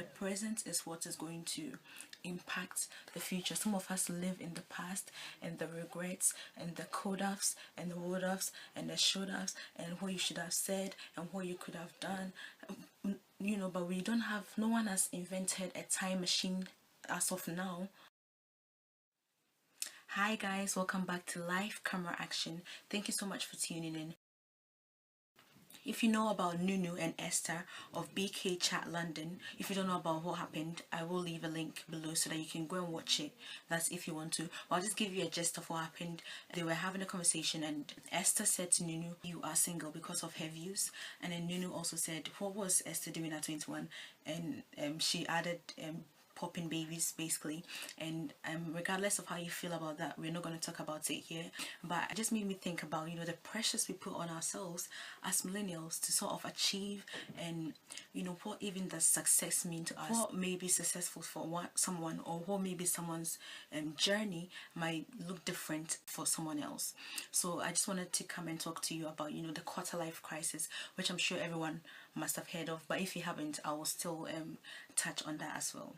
the present is what is going to impact the future. Some of us live in the past, and the regrets and the could haves and the would haves and the should haves and what you should have said and what you could have done, but we don't have, no one has invented a time machine as of now. Hi guys, welcome back to Live Camera Action. Thank you so much for tuning in. If you know about Nunu and Esther of BK Chat London, if you don't know about what happened, I will leave a link below so that you can go and watch it. That's if you want to. But I'll just give you a gist of what happened. They were having a conversation and Esther said to Nunu, "You are single," because of her views. And then Nunu also said, what was Esther doing at 21? And she added, popping babies basically. And regardless of how you feel about that, we're not going to talk about it here, but it just made me think about the pressures we put on ourselves as millennials to sort of achieve, and what even does success mean to us, what may be successful for someone, or what maybe someone's journey might look different for someone else. So I just wanted to come and talk to you about the quarter life crisis, which I'm sure everyone must have heard of, but if you haven't, I will still touch on that as well.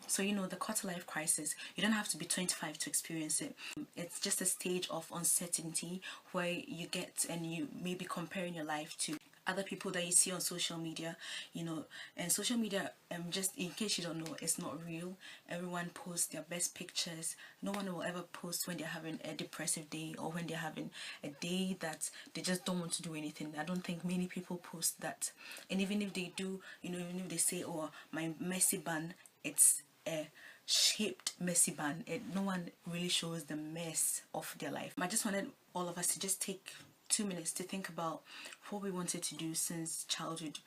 So the quarter life crisis, you don't have to be 25 to experience it. It's just a stage of uncertainty where you get, and you may be comparing your life to other people that you see on social media, and social media, just in case you don't know, it's not real. Everyone posts their best pictures. No one will ever post when they're having a depressive day, or when they're having a day that they just don't want to do anything. I don't think many people post that. And even if they do, even if they say, "Oh, my messy bun," it's a shaped messy bun. No one really shows the mess of their life. I just wanted all of us to just take 2 minutes to think about what we wanted to do since childhood.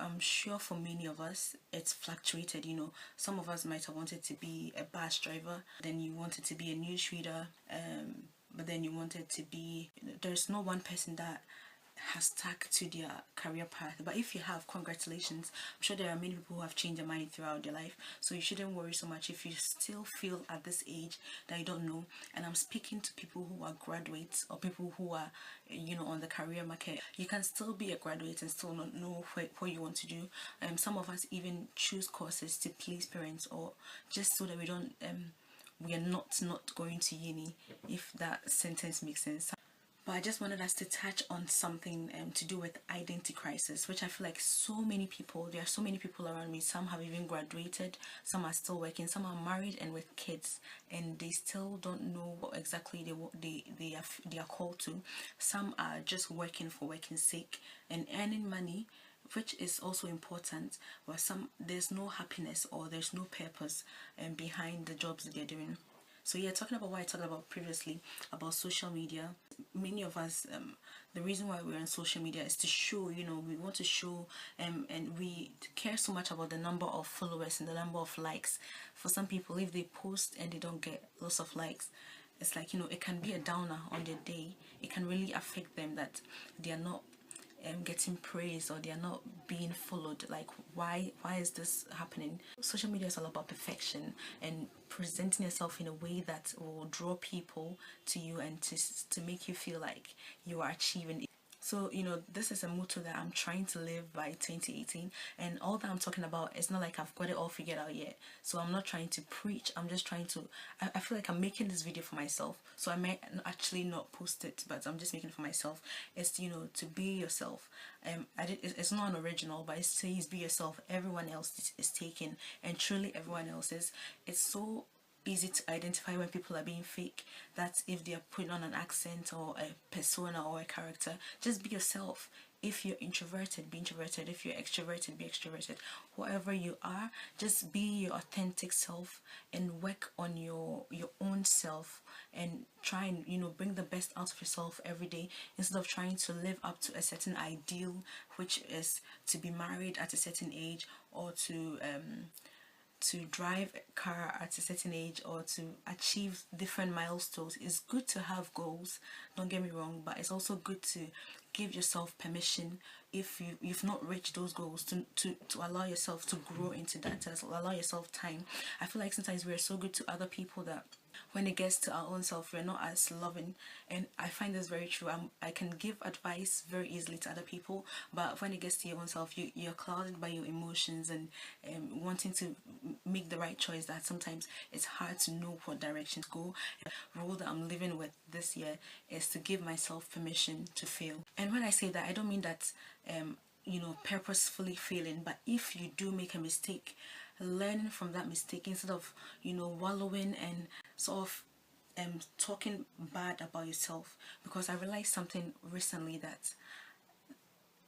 I'm sure for many of us it's fluctuated. Some of us might have wanted to be a bus driver, then you wanted to be a newsreader, but then you wanted to be, there's no one person that has stuck to their career path. But if you have, congratulations. I'm sure there are many people who have changed their mind throughout their life, so you shouldn't worry so much if you still feel at this age that you don't know. And I'm speaking to people who are graduates, or people who are on the career market. You can still be a graduate and still not know what you want to do. Some of us even choose courses to please parents, or just so that we don't we are not going to uni, if that sentence makes sense. But I just wanted us to touch on something to do with identity crisis, which I feel like there are so many people around me. Some have even graduated, some are still working, some are married and with kids, and they still don't know what exactly they are called to. Some are just working for working's sake and earning money, which is also important, but there's no happiness, or there's no purpose behind the jobs that they're doing. So yeah, talking about what I talked about previously about social media, many of us, the reason why we're on social media is to show, we want to show, and we care so much about the number of followers and the number of likes. For some people, if they post and they don't get lots of likes, it's like, it can be a downer on their day. It can really affect them that they are not getting praise, or they are not being followed. Like, why is this happening? Social media is all about perfection and presenting yourself in a way that will draw people to you, and to make you feel like you are achieving. So this is a motto that I'm trying to live by 2018, and all that I'm talking about, it's not like I've got it all figured out yet. So I'm not trying to preach, I'm just trying to, I feel like I'm making this video for myself, so I might actually not post it, but I'm just making it for myself. It's to be yourself. It's not an original, but it says be yourself. Everyone else is taken, and truly everyone else is. It's so easy to identify when people are being fake, that if they are putting on an accent or a persona or a character. Just be yourself. If you're introverted, be introverted. If you're extroverted, be extroverted. Whatever you are, just be your authentic self, and work on your own self, and try and bring the best out of yourself every day, instead of trying to live up to a certain ideal, which is to be married at a certain age, or to drive a car at a certain age, or to achieve different milestones. It's good to have goals, don't get me wrong, but it's also good to give yourself permission if you've not reached those goals, to allow yourself to grow into that, to allow yourself time. I feel like sometimes we're so good to other people that when it gets to our own self, we're not as loving. And I find this very true. I can give advice very easily to other people, but when it gets to your own self, you're clouded by your emotions and wanting to make the right choice, that sometimes it's hard to know what direction to go. The rule that I'm living with this year is to give myself permission to fail. And when I say that, I don't mean that purposefully failing, but if you do make a mistake, learning from that mistake instead of wallowing and sort of talking bad about yourself. Because I realized something recently, that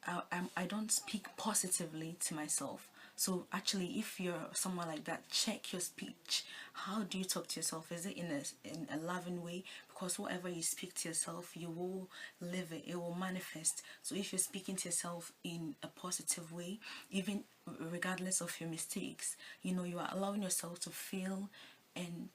I don't speak positively to myself. So actually, if you're someone like that, check your speech. How do you talk to yourself? Is it in a loving way? Because whatever you speak to yourself, you will live it. It will manifest. So if you're speaking to yourself in a positive way, even regardless of your mistakes, you are allowing yourself to fail and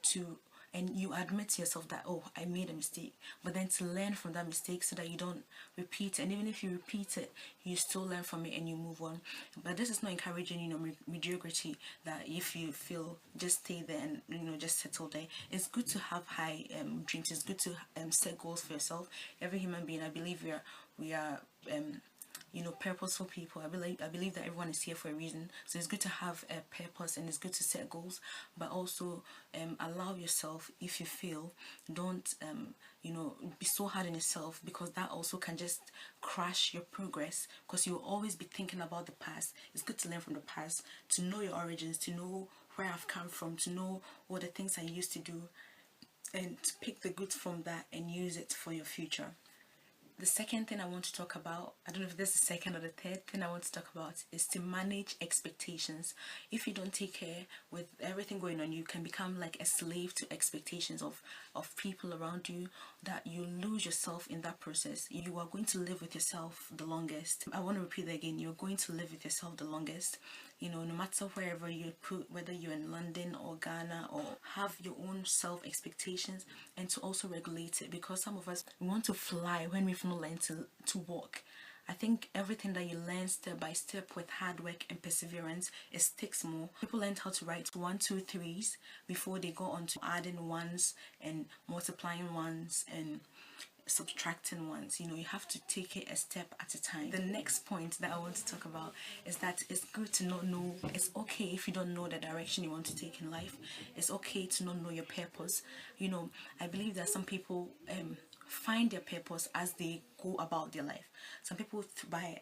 you admit to yourself that, oh, I made a mistake, but then to learn from that mistake so that you don't repeat it. And even if you repeat it, you still learn from it and you move on. But this is not encouraging mediocrity, that if you feel, just stay there and just settle there. It's good to have high dreams. It's good to set goals for yourself. Every human being, I believe we are purposeful people. I believe that everyone is here for a reason. So it's good to have a purpose and it's good to set goals, but also allow yourself, if you feel, don't be so hard on yourself, because that also can just crash your progress, because you'll always be thinking about the past. It's good to learn from the past, to know your origins, to know where I've come from, to know what the things I used to do, and to pick the good from that and use it for your future. The second thing I want to talk about, I don't know if this is the second or the third thing I want to talk about, is to manage expectations. If you don't take care with everything going on, you can become like a slave to expectations of people around you, that you lose yourself in that process. You are going to live with yourself the longest. I want to repeat that again. You're going to live with yourself the longest. No matter wherever you put, whether you're in London or Ghana, or have your own self expectations, and to also regulate it, because some of us, we want to fly when we've not learned to walk. I think everything that you learn step by step with hard work and perseverance, it sticks more. People learned how to write 1, 2, 3s before they go on to adding ones and multiplying ones and subtracting ones. You have to take it a step at a time. The next point that I want to talk about is that it's good to not know. It's okay if you don't know the direction you want to take in life. It's okay to not know your purpose. I believe that some people find their purpose as they go about their life. Some people, by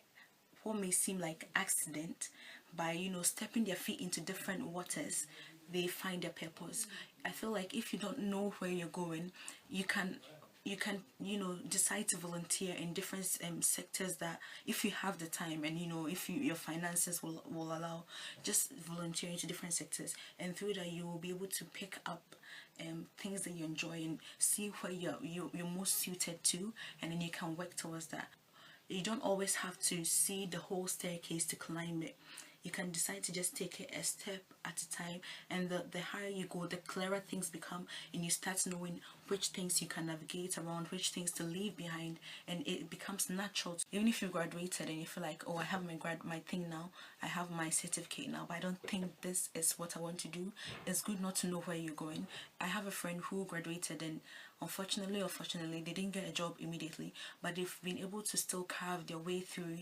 what may seem like accident, by stepping their feet into different waters, they find their purpose. I feel like if you don't know where you're going, you can decide to volunteer in different sectors, that if you have the time and if your finances will allow, just volunteer into different sectors, and through that you will be able to pick up things that you enjoy and see where you're most suited to, and then you can work towards that. You don't always have to see the whole staircase to climb it. You can decide to just take it a step at a time, and the higher you go, the clearer things become, and you start knowing which things you can navigate around, which things to leave behind, and it becomes natural. Even if you graduated and you feel like, oh, I have my thing now, I have my certificate now, but I don't think this is what I want to do. It's good not to know where you're going. I have a friend who graduated, and unfortunately or fortunately, they didn't get a job immediately, but they've been able to still carve their way through,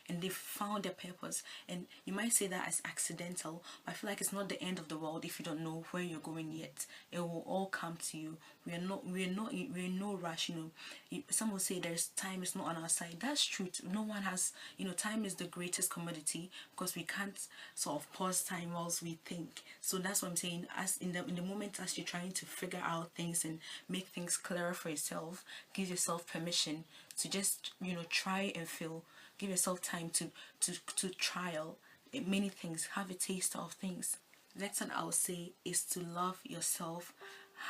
and they've found their purpose. And you might say that as accidental, but I feel like it's not the end of the world if you don't know where you're going yet. It will all come to you. We're in no rush. Some will say there's time is not on our side. That's true. No one has, time is the greatest commodity, because we can't sort of pause time whilst we think. So that's what I'm saying. As in the moment, as you're trying to figure out things and make things clearer for yourself, give yourself permission to just try and feel. Give yourself time to trial many things, have a taste of things. Next one I would say is to love yourself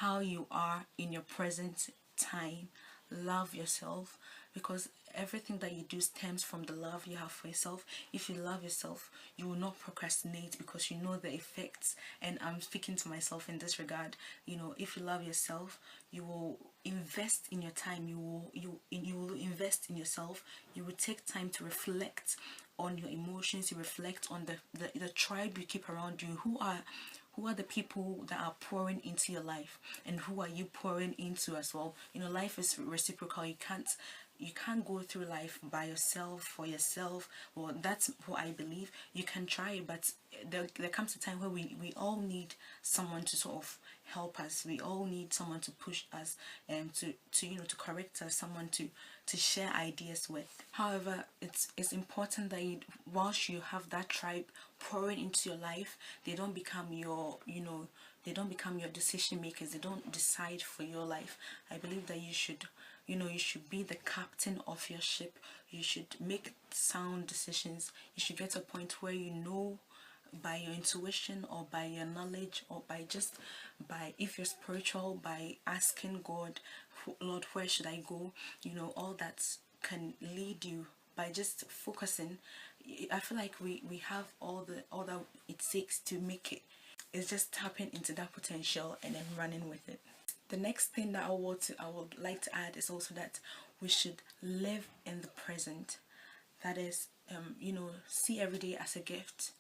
how you are in your present time. Love yourself, because everything that you do stems from the love you have for yourself. If you love yourself, you will not procrastinate because you know the effects. And I'm speaking to myself in this regard. You know, if you love yourself, you will invest in your time. You will invest in yourself. You will take time to reflect on your emotions. You reflect on the tribe you keep around you. Who are the people that are pouring into your life, and who are you pouring into as well? You know, life is reciprocal. You can't go through life by yourself, for yourself. Well, that's what I believe. You can try, but there comes a time where we all need someone to sort of help us. We all need someone to push us and to you know, to correct us, someone to share ideas with. However, it's important that whilst you have that tribe pouring into your life, they don't become your, you know, they don't become your decision makers. They don't decide for your life. I believe that you should, you know, you should be the captain of your ship. You should make sound decisions. You should get to a point where you know, by your intuition or by your knowledge, or by just by, if you're spiritual, by asking God, Lord, where should I go? You know, all that can lead you by just focusing. I feel like we have all that it takes to make it. It's just tapping into that potential and then running with it. The next thing that I would like to add is also that we should live in the present. That is, you know, see every day as a gift.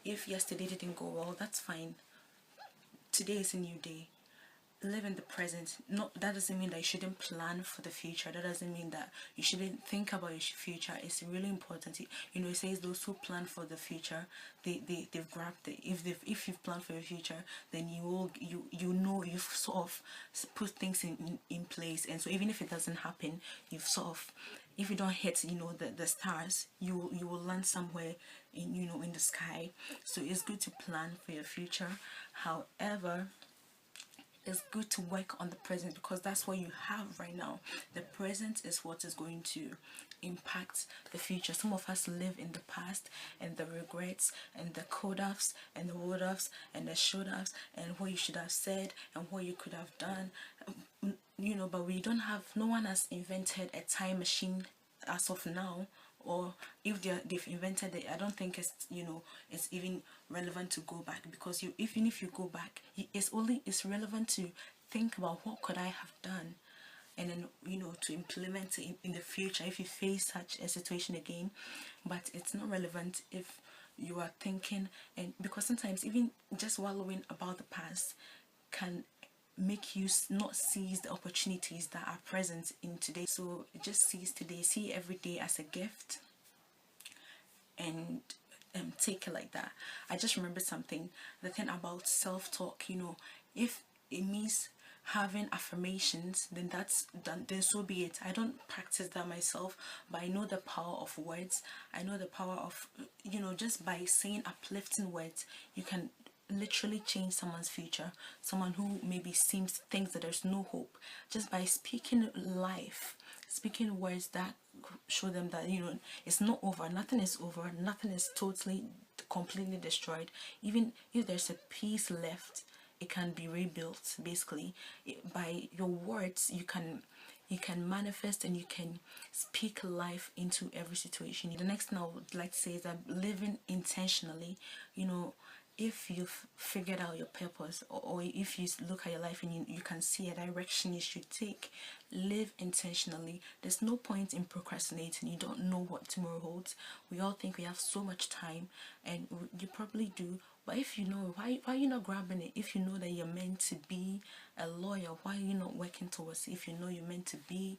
If yesterday didn't go well, that's fine. Today is a new day. Live in the present. Not that doesn't mean that you shouldn't plan for the future. That doesn't mean that you shouldn't think about your future. It's really important. You know, it says those who plan for the future, they've grabbed it. If you've planned for your future, then you know, you've sort of put things in place. And so even if it doesn't happen, you've sort of, if you don't hit, you know, the stars, you will land somewhere in, you know, in the sky. So it's good to plan for your future. However, it's good to work on the present, because that's what you have right now. The present is what is going to impact the future. Some of us live in the past, and the regrets and the could-haves and the would-haves and the should-haves, and what you should have said and what you could have done, you know. But we don't have, no one has invented a time machine as of now. Or if they've invented it, I don't think it's, you know, it's even relevant to go back, because even if you go back, it's relevant to think about what could I have done, and then, you know, to implement it in the future if you face such a situation again. But it's not relevant if you are thinking, and because sometimes even just wallowing about the past can make you not seize the opportunities that are present in today. So just seize today, see every day as a gift, and take it like that. I just remembered something, the thing about self-talk. You know, if it means having affirmations, then then so be it. I don't practice that myself, but I know the power of words. I know the power of, you know, just by saying uplifting words, you can literally change someone's future. Someone who maybe thinks that there's no hope, just by speaking life, speaking words that show them that, you know, it's not over, nothing is over, nothing is totally completely destroyed. Even if there's a piece left, it can be rebuilt. Basically, by your words, you can manifest, and you can speak life into every situation. The next thing I would like to say is that living intentionally. You know, if you've figured out your purpose, or if you look at your life and you can see a direction you should take, live intentionally. There's no point in procrastinating. You don't know what tomorrow holds. We all think we have so much time, and you probably do. But if you know, why are you not grabbing it? If you know that you're meant to be a lawyer, why are you not working towards it? If you know you're meant to be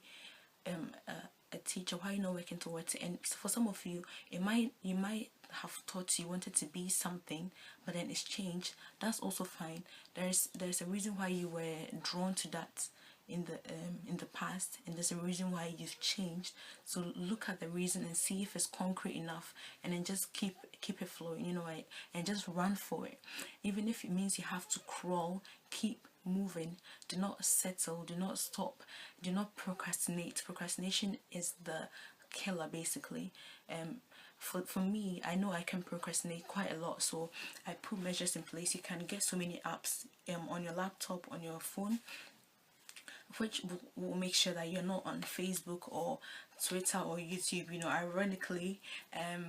a teacher, why are you not working towards it? And for some of you, you might have thought you wanted to be something, but then it's changed. That's also fine. There's a reason why you were drawn to that in the past, and there's a reason why you've changed. So look at the reason and see if it's concrete enough, and then just keep it flowing, you know, right? And just run for it. Even if it means you have to crawl, keep moving. Do not settle, do not stop, do not procrastinate. Procrastination is the killer, basically. For me, I know I can procrastinate quite a lot, so I put measures in place. You can get so many apps on your laptop, on your phone, which will make sure that you're not on Facebook or Twitter or YouTube, ironically,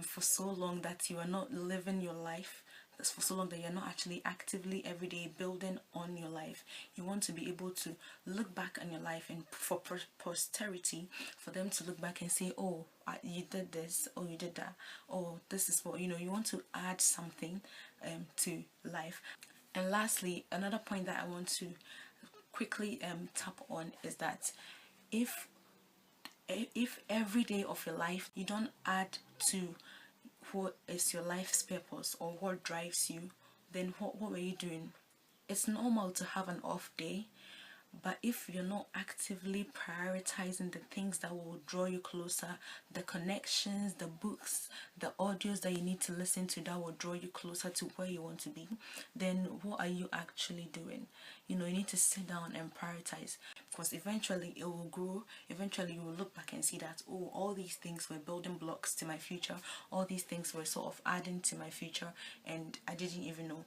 for so long that you are not living your life, that's for so long that you're not actually actively every day building on your life. You want to be able to look back on your life, and for posterity, for them to look back and say, oh, you did this, or you did that, or this is what, you want to add something to life. And lastly, another point that I want to quickly tap on is that if every day of your life you don't add to what is your life's purpose or what drives you, then what were you doing? It's normal to have an off day, but if you're not actively prioritizing the things that will draw you closer, the connections, the books, the audios that you need to listen to that will draw you closer to where you want to be, then what are you actually doing? You need to sit down and prioritize, because eventually it will grow. Eventually you will look back and see that, oh, all these things were building blocks to my future, all these things were sort of adding to my future, and I didn't even know.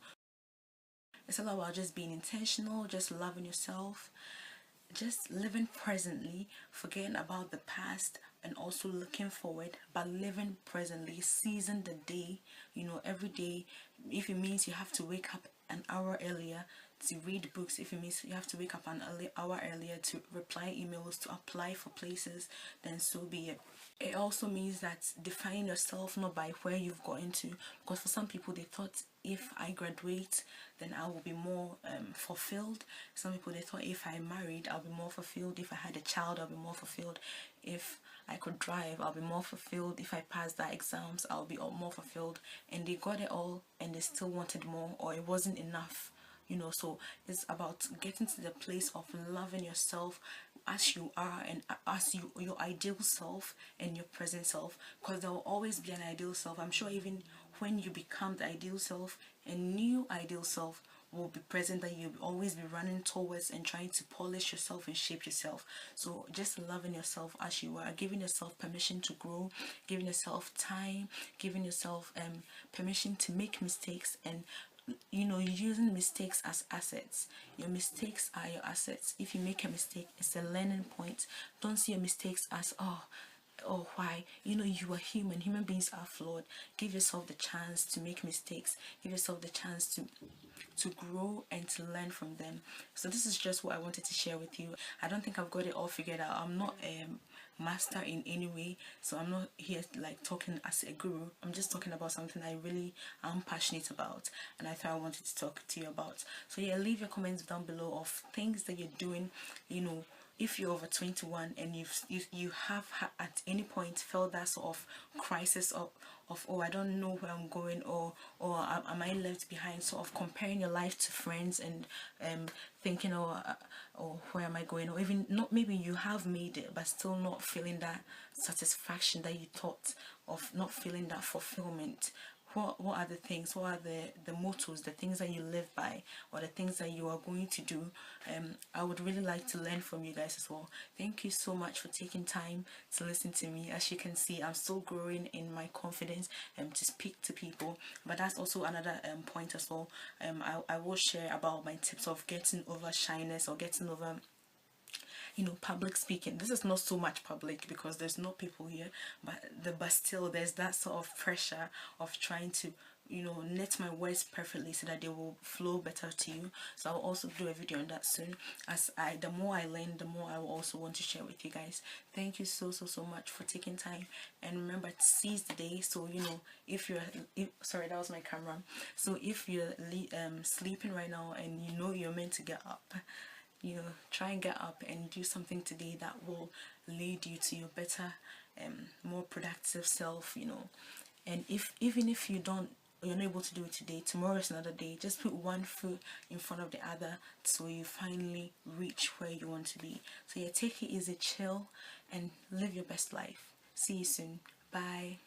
It's all about just being intentional, just loving yourself, just living presently, forgetting about the past, and also looking forward, but living presently, seizing the day, every day. If it means you have to wake up an hour earlier to read books, if it means you have to wake up an hour earlier to reply emails, to apply for places, then so be it. It also means that define yourself not by where you've gotten to, because for some people they thought if I graduate then I will be more fulfilled. Some people they thought if I married I'll be more fulfilled, if I had a child I'll be more fulfilled, if I could drive I'll be more fulfilled, if I passed the exams I'll be more fulfilled, and they got it all and they still wanted more, or it wasn't enough. So it's about getting to the place of loving yourself as you are, and as your ideal self and your present self, because there will always be an ideal self. I'm sure even when you become the ideal self, a new ideal self will be present that you'll always be running towards and trying to polish yourself and shape yourself. So just loving yourself as you are, giving yourself permission to grow, giving yourself time, giving yourself permission to make mistakes, and using mistakes as assets. Your mistakes are your assets. If you make a mistake, it's a learning point. Don't see your mistakes as why. You are human. Human beings are flawed. Give yourself the chance to make mistakes. Give yourself the chance to grow and to learn from them. So this is just what I wanted to share with you. I don't think I've got it all figured out. I'm not master in any way, so I'm not here like talking as a guru. I'm just talking about something I really am passionate about, and I thought I wanted to talk to you about. So yeah, leave your comments down below of things that you're doing. If you're over 21 and you have at any point felt that sort of crisis of oh, I don't know where I'm going, or am I left behind, sort of comparing your life to friends and thinking or where am I going, or even not, maybe you have made it but still not feeling that satisfaction that you thought of, not feeling that fulfillment. What are the things, what are the mottos, the things that you live by, or the things that you are going to do? I would really like to learn from you guys as well. Thank you so much for taking time to listen to me. As you can see, I'm still growing in my confidence to speak to people, but that's also another point as well. I will share about my tips of getting over shyness, or getting over public speaking. This is not so much public because there's no people here, but still there's that sort of pressure of trying to knit my words perfectly so that they will flow better to you. So I'll also do a video on that soon. The more I learn, the more I will also want to share with you guys. Thank you so much for taking time, and remember to seize the day. So if sorry, that was my camera. So if you're sleeping right now and you're meant to get up, try and get up and do something today that will lead you to your better more productive self. And even if you're not able to do it today, tomorrow is another day. Just put one foot in front of the other so you finally reach where you want to be. So yeah, take it easy, chill, and live your best life. See you soon. Bye.